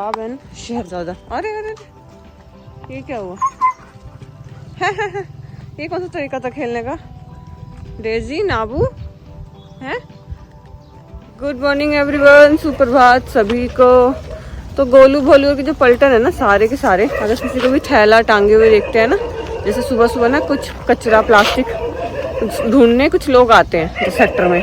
साहब एंड शहजादा। अरे अरे ये क्या हुआ? ये कौन सा तरीका था खेलने का? डेजी नाबू है। गुड मॉर्निंग एवरीवन, सुप्रभात सभी को। तो गोलू भोलू के जो पलटन है ना सारे के सारे, अगर किसी को भी थैला टांगे हुए देखते हैं ना, जैसे सुबह सुबह ना कुछ कचरा प्लास्टिक ढूंढने कुछ लोग आते हैं सेक्टर में,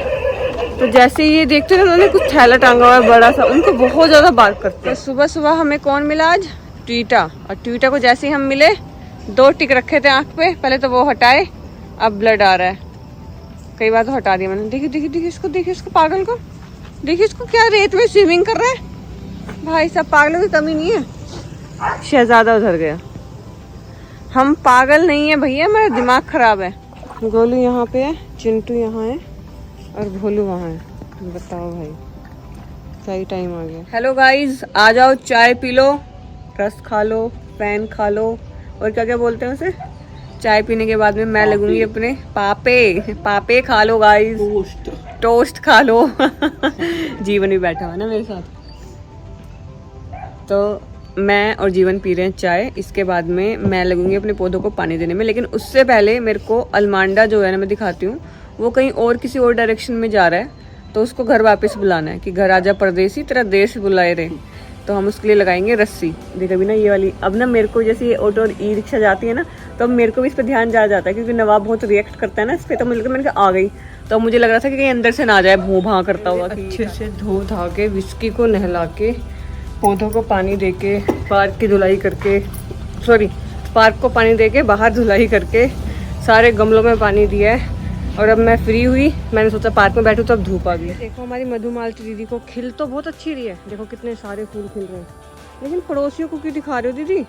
तो जैसे ये देखते हैं ना उन्होंने कुछ थैला टांगा हुआ है बड़ा सा, उनको बहुत ज़्यादा बात करते हैं। सुबह सुबह हमें कौन मिला आज? ट्वीटा। और ट्वीटा को जैसे ही हम मिले 2 टिक रखे थे आँख पे, पहले तो वो हटाए, अब ब्लड आ रहा है। कई बार तो हटा दिया मैंने। देखिए देखिए देखिए इसको, देखिए इसको पागल को, देखिए इसको क्या रेत में स्विमिंग कर रहा है। भाई सब पागलों की कमी नहीं है। शहजादा उधर गया। हम पागल नहीं है भैया, मेरा दिमाग खराब है। गोलू यहाँ पे है, चिंटू यहाँ है और भोलू वहाँ है। बताओ भाई, सही टाइम आ गया। हेलो गाइज, आ जाओ चाय पी लो, रस खा लो, पैन खा लो, और क्या क्या बोलते हैं उसे। चाय पीने के बाद में मैं लगूंगी अपने पापे। पापे खा लो गाइज, टोस्ट खा लो। जीवन भी बैठा हुआ ना मेरे साथ। तो मैं और जीवन पी रहे हैं चाय। इसके बाद में मैं लगूंगी अपने पौधों को पानी देने में, लेकिन उससे पहले मेरे को अलमांडा जो है ना, मैं दिखाती हूँ, वो कहीं और किसी और डायरेक्शन में जा रहा है, तो उसको घर वापस बुलाना है कि घर आजा परदेसी, तेरा देश बुलाए रहे। तो हम उसके लिए लगाएंगे रस्सी। देख अभी ना ये वाली, अब ना मेरे को जैसे ये ऑटो और ई रिक्शा जाती है ना, तो अब मेरे को भी इस पर ध्यान जा जाता है, क्योंकि नवाब बहुत रिएक्ट करता है ना इस पर। तो मैंने कहा आ गई, तो मुझे लग रहा था कि कहीं अंदर से ना आ जाए भों भां करता हुआ। अच्छे से धो धा के, विस्की को नहला के, पौधों को पानी दे के, पार्क की धुलाई करके, पार्क को पानी दे के, बाहर धुलाई करके, सारे गमलों में पानी दिया है। और अब मैं फ्री हुई, मैंने सोचा पार्क में बैठूं, तो अब धूप आ गई। देखो हमारी मधुमालती दीदी को खिल तो बहुत अच्छी रही है, देखो कितने सारे फूल खिल रहे हैं। लेकिन पड़ोसियों को क्यों दिखा रहे हो दीदी?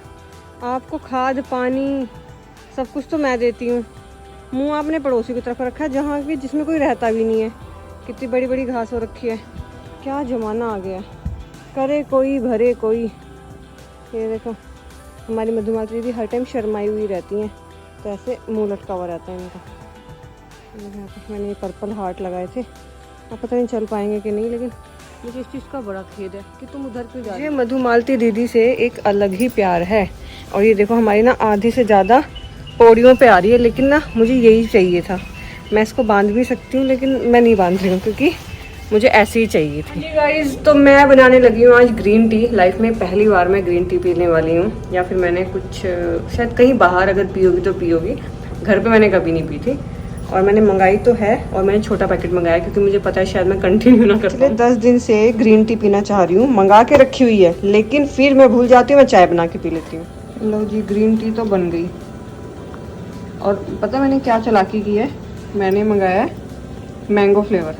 आपको खाद पानी सब कुछ तो मैं देती हूँ, मुँह आपने पड़ोसी की तरफ रखा है, जहाँ की जिसमें कोई रहता भी नहीं है। कितनी बड़ी बड़ी घास हो रखी है, क्या जमाना आ गया। करे कोई भरे कोई। ये देखो हमारी मधुमालती दीदी हर टाइम शर्माई हुई रहती हैं, तो ऐसे मुँह लटका हुआ रहता है इनका। मैंने ये पर्पल हार्ट लगाए थे, अब पता नहीं चल पाएंगे कि नहीं, लेकिन मुझे इस चीज़ का बड़ा खेद है कि तुम उधर क्यों जा रही हो। ये मधुमालती दीदी से एक अलग ही प्यार है। और ये देखो हमारी ना आधी से ज़्यादा पौड़ियों पे आ रही है, लेकिन ना मुझे यही चाहिए था। मैं इसको बांध भी सकती हूँ, लेकिन मैं नहीं बांध रही हूँ क्योंकि मुझे ऐसे ही चाहिए थी। गाइस तो मैं बनाने लगी हूँ आज ग्रीन टी। लाइफ में पहली बार मैं ग्रीन टी पीने वाली हूँ, या फिर मैंने कुछ शायद कहीं बाहर अगर पियोगी तो पियोगी, घर पे मैंने कभी नहीं पी थी। और मैंने मंगाई तो है, और मैंने छोटा पैकेट मंगाया क्योंकि मुझे पता है शायद मैं कंटिन्यू ना कर पाऊँ। 10 दिन से ग्रीन टी पीना चाह रही हूँ, मंगा के रखी हुई है, लेकिन फिर मैं भूल जाती हूँ, मैं चाय बना के पी लेती हूँ। लो जी, ग्रीन टी तो बन गई। और पता मैंने क्या चालाकी की है, मैंने मंगाया है मैंगो फ्लेवर,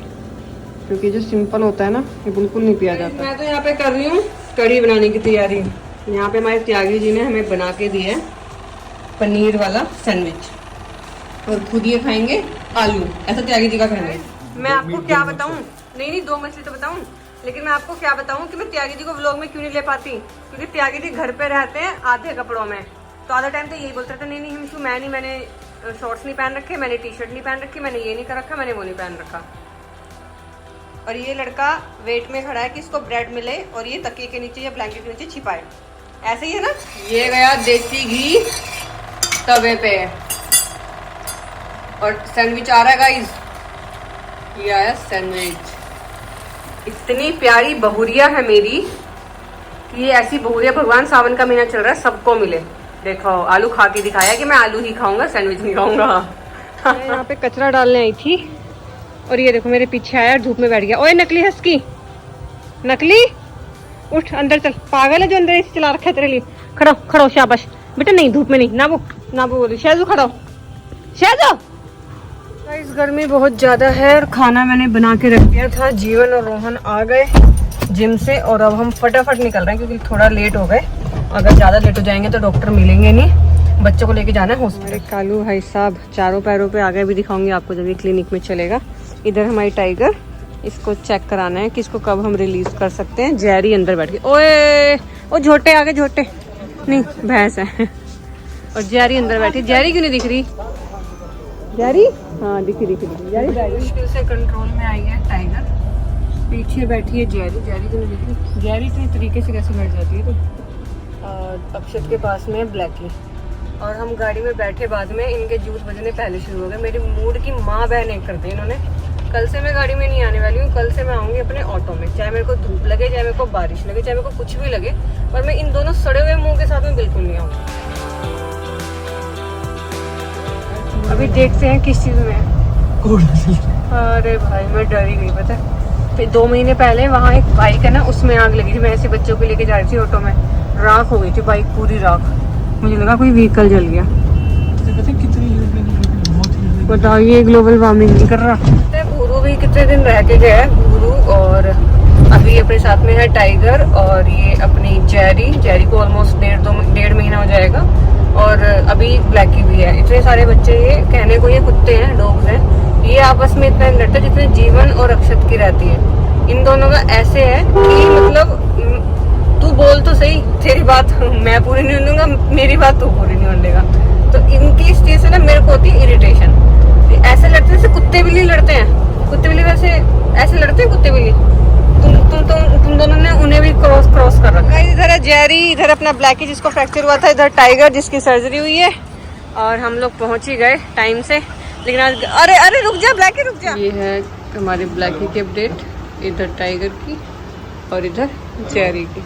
क्योंकि जो सिंपल होता है ना ये बिल्कुल नहीं पिया जाता। मैं तो यहाँ पे कर रही हूँ कढ़ी बनाने की तैयारी। यहाँ पे हमारे त्यागी जी ने हमें बना के दिया है पनीर वाला सैंडविच, और खुद ये खाएंगे आलू, ऐसा त्यागी जी का कहना है। मैं आपको क्या बताऊँ, नहीं 2 मछली तो बताऊँ, लेकिन मैं आपको क्या बताऊँ कि मैं त्यागी जी को व्लॉग में क्यों नहीं ले पाती, क्योंकि त्यागी जी घर पे रहते हैं आधे कपड़ों में, तो आधा टाइम तो यही बोलते रहते नहीं हिमशु मैंने शॉर्ट्स नहीं पहन रखे, मैंने टी शर्ट नहीं पहन रखी, मैंने ये नहीं कर रखा, मैंने वो नहीं पहन रखा। और ये लड़का वेट में खड़ा है कि इसको ब्रेड मिले और ये तकिए के नीचे या ब्लैंकेट के नीचे छिपाए, ऐसे ही है ना। ये गया देसी घी तवे पे, और सैंडविच आ रहा है गाइस, ये आया सैंडविच। इतनी प्यारी बहुरिया है मेरी कि ये ऐसी बहुरिया भगवान सावन का महीना चल रहा है सबको मिले। देखो आलू खा के दिखाया कि मैं आलू ही खाऊंगा, सैंडविच नहीं खाऊंगा। मैं यहाँ पे कचरा डालने आई थी, और ये देखो मेरे पीछे आया, धूप में बैठ गया। ओए नकली हस्की, नकली उठ अंदर चल, पागल है जो अंदर एसी चला रखा है तेरे लिए। खड़ो खड़ो, शाबाश बेटा, नहीं धूप में नहीं, ना वो बोली शहजू, खड़ो शहजू। इस गर्मी बहुत ज्यादा है, और खाना मैंने बना के रख दिया था। जीवन और रोहन आ गए जिम से, और अब हम फटाफट निकल रहे हैं क्योंकि थोड़ा लेट हो गए। अगर ज्यादा लेट हो जाएंगे तो डॉक्टर मिलेंगे नहीं, बच्चों को लेके जाना है हॉस्पिटल। कालू भाई साहब चारों पैरों पे आ गए, भी दिखाऊंगी आपको जब ये क्लिनिक में चलेगा। इधर हमारी टाइगर, इसको चेक कराना है कि इसको कब हम रिलीज कर सकते हैं। जेरी अंदर बैठ के, ओए ओ झोटे आगे, झोटे नहीं भैंस है। और जेरी अंदर बैठी, जेरी क्यों नहीं दिख रही? जेरी हाँ दिखी जेरी। मुश्किल से कंट्रोल में आई है टाइगर, पीछे बैठी है जैरी। जैरी तो नहीं देखी, जैरी इतनी तरीके से कैसे बैठ जाती है। तो और अक्षत के पास में ब्लैकी, और हम गाड़ी में बैठे बाद में इनके जूस बजने पहले शुरू हो गए। मेरी मूड की माँ बहन एक कर दी इन्होंने। कल से मैं गाड़ी में नहीं आने वाली हूँ, कल से मैं आऊँगी अपने ऑटो में, चाहे मेरे को धूप लगे, चाहे मेरे को बारिश लगे, चाहे मेरे को कुछ भी लगे, पर मैं इन दोनों सड़े हुए मुँह के साथ में बिल्कुल नहीं आऊँगी। अभी देखते हैं किस चीज़ में है। अरे भाई मैं डर ही गई, पता है। फिर 2 महीने पहले वहाँ एक बाइक है ना, उसमें आग लगी थी। मैं ऐसे बच्चों को लेके जा रही थी ऑटो में, राख हो गई थी बाइक पूरी राख। मुझे लगा कोई व्हीकल जल गया। बताओ ये ग्लोबल वार्मिंग नहीं कर रहा। गुरु भी कितने दिन रह के गया है, गुरु, और अभी अपने साथ में है टाइगर, और ये अपनी जैरी। जैरी को ऑलमोस्ट 1.5 महीना हो जाएगा, और अभी ब्लैकी भी है। इतने सारे बच्चे, ये कहने को ये कुत्ते हैं, डॉग्स हैं, ये आपस में इतना लड़ते जितने जीवन और अक्षत की रहती है। इन दोनों का ऐसे है कि मतलब तू बोल तो सही, तेरी बात मैं पूरी नहीं होने दूंगा, मेरी बात तू पूरी नहीं होने देगा। तो इनकी इस चीज से ना मेरे को होती है इरिटेशन। ऐसे लड़ते जैसे कुत्ते बिल्ली लड़ते हैं। कुत्ते बिल्ली वैसे ऐसे लड़ते हैं कुत्ते बिल्ली। तुम दोनों ने उन्हें भी क्रॉस कर रखा है। इधर है जैरी, इधर अपना ब्लैकी जिसको फ्रैक्चर हुआ था, इधर टाइगर जिसकी सर्जरी हुई है, और हम लोग पहुंच ही गए टाइम से। लेकिन आज अरे रुक जा ब्लैकी, रुक जा। ये है हमारे ब्लैकी की अपडेट, इधर टाइगर की और इधर जैरी की।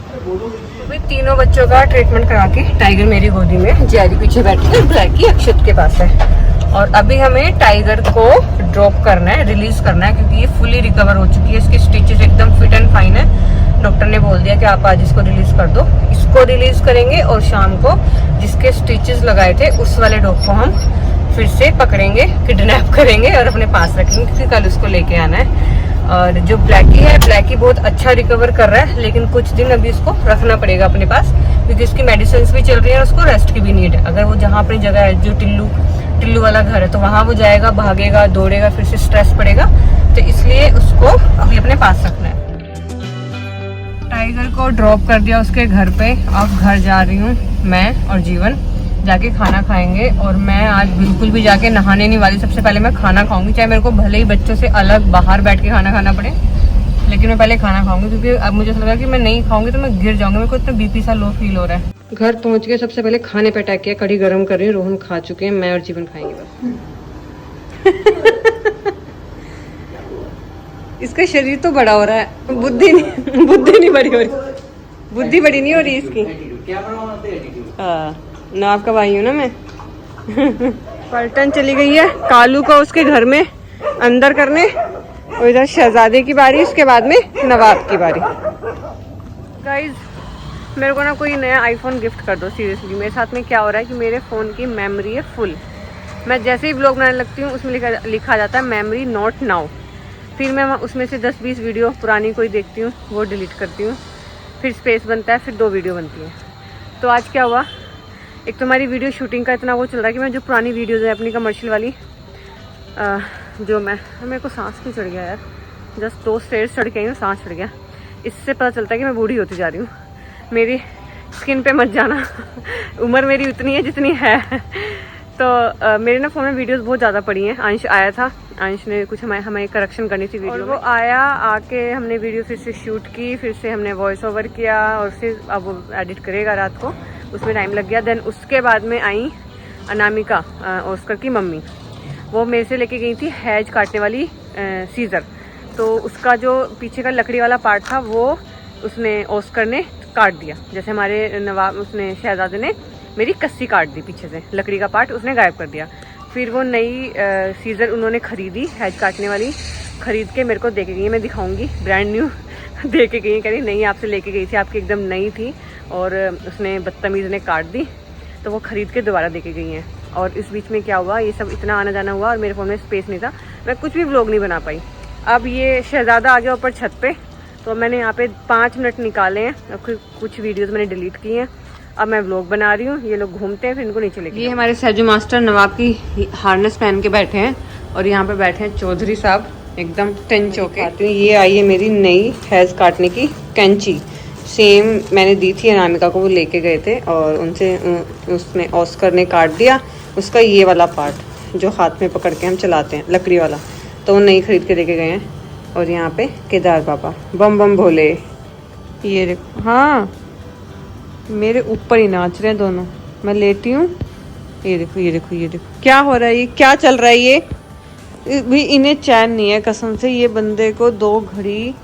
अभी तीनों बच्चों का ट्रीटमेंट करा के टाइगर मेरी गोदी में, जैरी पीछे बैठी है, ब्लैकी अक्षत के पास है। और अभी हमें टाइगर को ड्रॉप करना है, रिलीज करना है, क्योंकि ये फुली रिकवर हो चुकी है। इसके स्टिचेस एकदम फिट एंड फाइन है। डॉक्टर ने बोल दिया कि आप आज इसको रिलीज कर दो। इसको रिलीज करेंगे और शाम को जिसके स्टिचेस लगाए थे उस वाले डॉग को हम फिर से पकड़ेंगे, किडनैप करेंगे और अपने पास रखेंगे, क्योंकि कल उसको लेके आना है। और जो ब्लैकी है, ब्लैकी बहुत अच्छा रिकवर कर रहा है, लेकिन कुछ दिन अभी इसको रखना पड़ेगा अपने पास, क्योंकि इसकी मेडिसिन भी चल रही है और उसको रेस्ट की भी नीड है। अगर वो जहाँ अपनी जगह है, जो टिल्लू वाला घर है, तो वहाँ वो जाएगा, भागेगा, दौड़ेगा, फिर से स्ट्रेस पड़ेगा। तो इसलिए उसको अभी अपने पास रखना है। टाइगर को ड्रॉप कर दिया उसके घर पे। अब घर जा रही हूँ मैं और जीवन, जाके खाना खाएंगे। और मैं आज बिल्कुल भी जाके नहाने नहीं वाली। सबसे पहले मैं खाना खाऊंगी, चाहे मेरे को भले ही बच्चों से अलग बाहर बैठ के खाना खाना पड़े, लेकिन मैं पहले खाना खाऊंगी, क्योंकि अब मुझे ऐसा लगा कि मैं नहीं खाऊंगी तो मैं गिर जाऊंगी। मेरे को इतना बीपी सा लो फील हो रहा है। घर पहुंच के सबसे पहले खाने पे अटैक किया, कढ़ी गर्म कर रही हूँ, रोहन खा चुके हैं, मैं और जीवन खाएंगे बस। इसका शरीर तो बड़ा हो रहा है, बुद्धि नहीं बड़ी हो रही, बुद्धि बड़ी नहीं हो रही इसकी। हाँ ना, आपका भाई हूँ ना मैं। पलटन चली गई है कालू को उसके घर में अंदर करने, और इधर शहजादे की बारी, उसके बाद में नवाब की बारी। गाइज मेरे को ना कोई नया आईफोन गिफ्ट कर दो सीरियसली। मेरे साथ में क्या हो रहा है कि मेरे फ़ोन की मेमोरी है फुल। मैं जैसे ही व्लॉग बनाने लगती हूँ उसमें लिखा जाता है मेमोरी नॉट नाउ। फिर मैं उसमें से 10-20 वीडियो पुरानी कोई देखती हूँ, वो डिलीट करती हूँ, फिर स्पेस बनता है, फिर 2 वीडियो बनती है। तो आज क्या हुआ, एक तो हमारी वीडियो शूटिंग का इतना वो चल रहा है कि मैं जो पुरानी वीडियोज़ है अपनी कमर्शियल वाली, जो मेरे को सांस क्यों चढ़ गया यार, जस्ट 2 स्टेयर्स चढ़ के आई हूँ, सांस चढ़ गया। इससे पता चलता है कि मैं बूढ़ी होती जा रही हूँ। मेरी स्किन पे मत जाना। उम्र मेरी उतनी है जितनी है। तो मेरे ना फ़ोन में वीडियोस बहुत ज़्यादा पड़ी हैं। अंश आया था, अंश ने कुछ हमें करेक्शन करनी थी वीडियो में। वो आया, आके हमने वीडियो फिर से शूट की, फिर से हमने वॉइस ओवर किया, और फिर अब वो एडिट करेगा रात को, उसमें टाइम लग गया। देन उसके बाद में आई अनामिका, ऑस्कर की मम्मी। वो मेरे से लेके गई थी हैज काटने वाली सीज़र। तो उसका जो पीछे का लकड़ी वाला पार्ट था वो उसने ऑस्कर ने काट दिया, जैसे हमारे नवाब उसने शहजादे ने मेरी कस्सी काट दी पीछे से, लकड़ी का पार्ट उसने गायब कर दिया। फिर वो नई सीज़र उन्होंने ख़रीदी, हैज काटने वाली, ख़रीद के मेरे को दे के गई है। मैं दिखाऊंगी, ब्रांड न्यू दे के गई है। कह रही नहीं आपसे लेके गई थी, आपकी एकदम नई थी और उसने बदतमीज़ ने काट दी, तो वो ख़रीद के दोबारा दे के गई हैं। और इस बीच में क्या हुआ, ये सब इतना आना जाना हुआ और मेरे फ़ोन में स्पेस नहीं था, मैं कुछ भी व्लॉग नहीं बना पाई। अब ये शहज़ादा आ गया ऊपर छत पे, तो मैंने यहाँ पे 5 मिनट निकाले हैं, कुछ वीडियोस मैंने डिलीट की हैं। अब मैं व्लॉग बना रही हूँ, ये लोग घूमते हैं, फिर इनको नीचे लेके। ये हमारे सहजू मास्टर नवाब की हार्नेस पहन के बैठे हैं, और यहाँ पे बैठे हैं चौधरी साहब एकदम टेंच होके। ये आई है मेरी नई हैज काटने की कैंची, सेम मैंने दी थी अनामिका को, वो लेके गए थे और उनसे उसने ऑस्कर ने काट दिया उसका ये वाला पार्ट जो हाथ में पकड़ के हम चलाते हैं, लकड़ी वाला। तो वो नहीं खरीद के लेके गए हैं। और यहाँ पे केदार बाबा बम बम भोले, ये देखो। हाँ मेरे ऊपर ही नाच रहे हैं दोनों, मैं लेटी हूँ। ये देखो ये देखो ये देखो क्या हो रहा है, ये क्या चल रहा है। ये भी इन्हें चैन नहीं है कसम से, ये बंदे को 2 घड़ी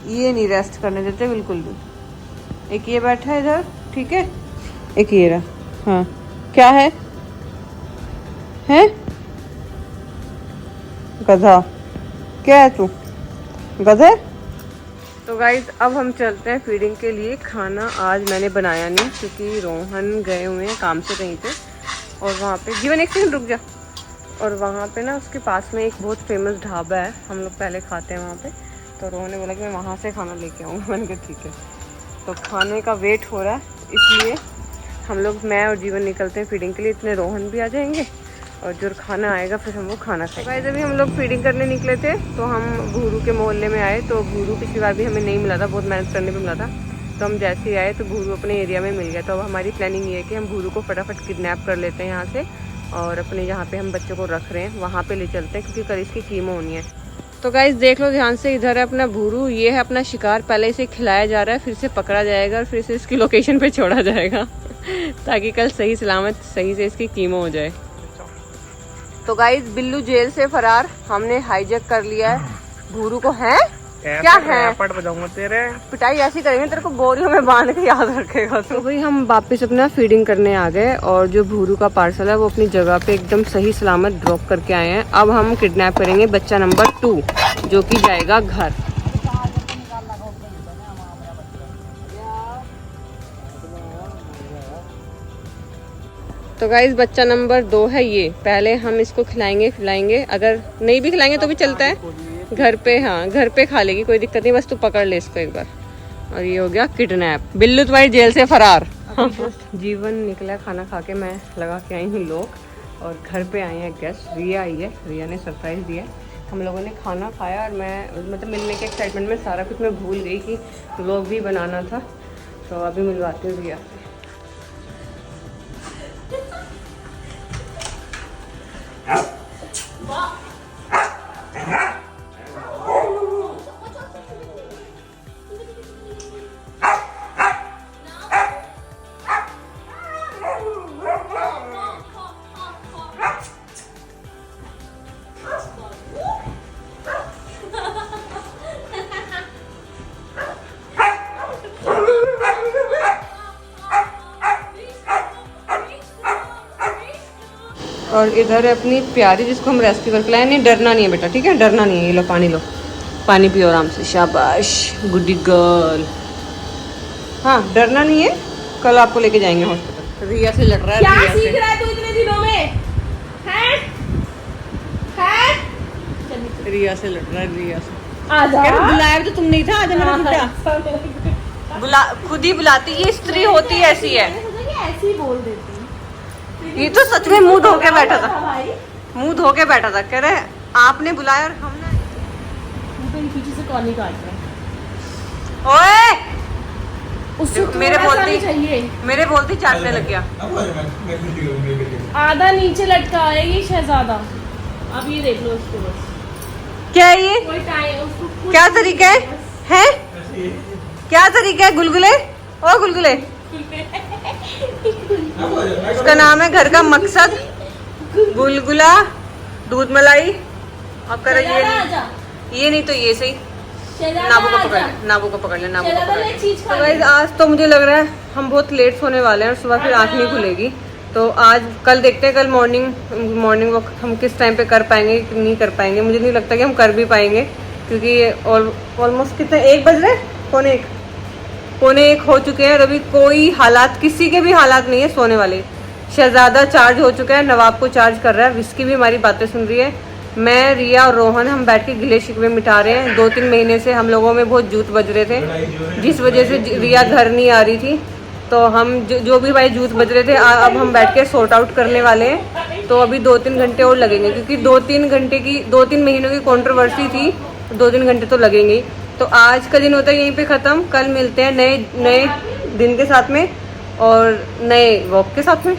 ये नहीं रेस्ट करने देते बिल्कुल भी। एक ये बैठा है इधर, ठीक है, एक ये रहा। हाँ क्या है गधा, क्या है तू गधे। तो गाइज अब हम चलते हैं फीडिंग के लिए। खाना आज मैंने बनाया नहीं क्योंकि रोहन गए हुए हैं काम से कहीं पे, और वहाँ पे जीवन एक सेकंड रुक जा। और वहाँ पे ना उसके पास में एक बहुत फेमस ढाबा है, हम लोग पहले खाते हैं वहाँ पे। तो रोहन ने बोला कि मैं वहाँ से खाना लेके आऊँगा। मैंने कहा ठीक है। तो खाने का वेट हो रहा है, इसलिए हम लोग, मैं और जीवन निकलते हैं फीडिंग के लिए। इतने रोहन भी आ जाएंगे और जो खाना आएगा फिर हम लोग खाना खाएंगे। भाई जब भी हम लोग फीडिंग करने निकले थे तो हम भूरू के मोहल्ले में आए। तो भूरू पिछली बार भी हमें नहीं मिला था, बहुत मेहनत करने पे मिला था। तो हम जैसे ही आए तो भूरू अपने एरिया में मिल गया। तो अब हमारी प्लानिंग ये है कि हम भूरू को फटाफट किडनैप कर लेते हैं यहाँ से, और अपने जहाँ पे हम बच्चों को रख रहे हैं वहाँ पे ले चलते हैं, क्योंकि कल इसकी कीमो होनी है। तो गाइस देख लो ध्यान से, इधर है अपना भूरू, ये है अपना शिकार। पहले इसे खिलाया जा रहा है, फिर से पकड़ा जाएगा और फिर से इसकी लोकेशन पे छोड़ा जाएगा ताकि कल सही सलामत सही से इसकी कीमो हो जाए। तो गाइस बिल्लू जेल से फरार, हमने हाईजैक कर लिया है भूरू को। है क्या है, पट बजाऊंगा तेरे, पिटाई ऐसी करेंगे तेरे को बोरियों में बांध के याद रखेगा। तो भाई हम वापस अपना फीडिंग करने आ गए, और जो भूरू का पार्सल है वो अपनी जगह पे एकदम सही सलामत ड्रॉप करके आए हैं। अब हम किडनैप करेंगे बच्चा नंबर 2 जो कि जाएगा घर। तो गाइस बच्चा नंबर 2 है ये। पहले हम इसको खिलाएंगे, अगर नहीं भी खिलाएंगे तो भी चलता है घर पे। हाँ घर पे खा लेगी, कोई दिक्कत नहीं, बस तू पकड़ ले इसको एक बार। और ये हो गया किडनैप, बिल्लू तुम्हारी जेल से फरार। जीवन निकला खाना खा के, मैं लगा के आई हूँ लोग, और घर पे आए हैं गेस्ट। रिया आई है, रिया ने सरप्राइज दिया। हम लोगों ने खाना खाया और मैं मतलब मिलने के एक्साइटमेंट में सारा कुछ मैं भूल गई कि व्लॉग भी बनाना था। तो अभी मिलवाती हूँ रिया से। और इधर है अपनी प्यारी जिसको हम रेस्क्यू करके लाए। नहीं डरना नहीं है बेटा, ठीक है, डरना नहीं है। ये लो पानी लो, पानी पियो आराम से, शाबाश गुडी गर्ल। हाँ डरना नहीं है, कल आपको लेके जाएंगे हॉस्पिटल। रिया से लड़ रहा है, क्या सीख रहा है तू इतने दिनों में? हैं? रिया से लड़ रहा है, रिया से। आजा। बुलाया तो तुम नहीं था, आज मेरा बेटा बुला, खुद ही बुलाती। ये स्त्री होती ऐसी है, ऐसी बोल देती। ये तो सच में मुंह धो के बैठा था, मुंह धो के बैठा था, कह रहे आपने बुलाया और हमने। पीछे से कॉल काट रहा है। ओए उसको मेरे बोलती चाटने लग गया। आधा नीचे लटका है ये शहजादा। अब ये देख लो उसको बस। क्या है ये, कोई टाइम क्या तरीका है? क्या तरीका है? गुलगुले ओ गुलगुले, उसका नाम है घर का मकसद, गुलगुला, दूध मलाई। अब कर ये नहीं तो ये सही। नाबू को पकड़ ले, नाबू को पकड़ ले, नाबू को पकड़ ले। तो गाइस आज तो मुझे लग रहा है हम बहुत लेट सोने वाले हैं और सुबह फिर आँख नहीं खुलेगी। तो आज कल देखते हैं, कल मॉर्निंग वॉक हम किस टाइम पे कर पाएंगे कि नहीं कर पाएंगे। मुझे नहीं लगता कि हम कर भी पाएंगे, क्योंकि ऑलमोस्ट कितने 1 बज रहे, पौने एक हो चुके हैं और अभी कोई हालात, किसी के भी हालात नहीं है सोने वाले। शहजादा चार्ज हो चुका है, नवाब को चार्ज कर रहा है, विस्की भी हमारी बातें सुन रही है। मैं, रिया और रोहन हम बैठ के गिले शिकवे मिटा रहे हैं। 2-3 महीने से हम लोगों में बहुत जूत बज रहे थे, जिस वजह से रिया घर नहीं आ रही थी। तो हम जो भी भाई जूत बज रहे थे, अब हम बैठ के सॉर्ट आउट करने वाले हैं। तो अभी 2-3 घंटे और लगेंगे, क्योंकि 2-3 महीनों की कंट्रोवर्सी थी, 2-3 घंटे तो लगेंगे। तो आज का दिन होता है यहीं पे ख़त्म। कल मिलते हैं नए दिन के साथ में और नए वॉक के साथ में।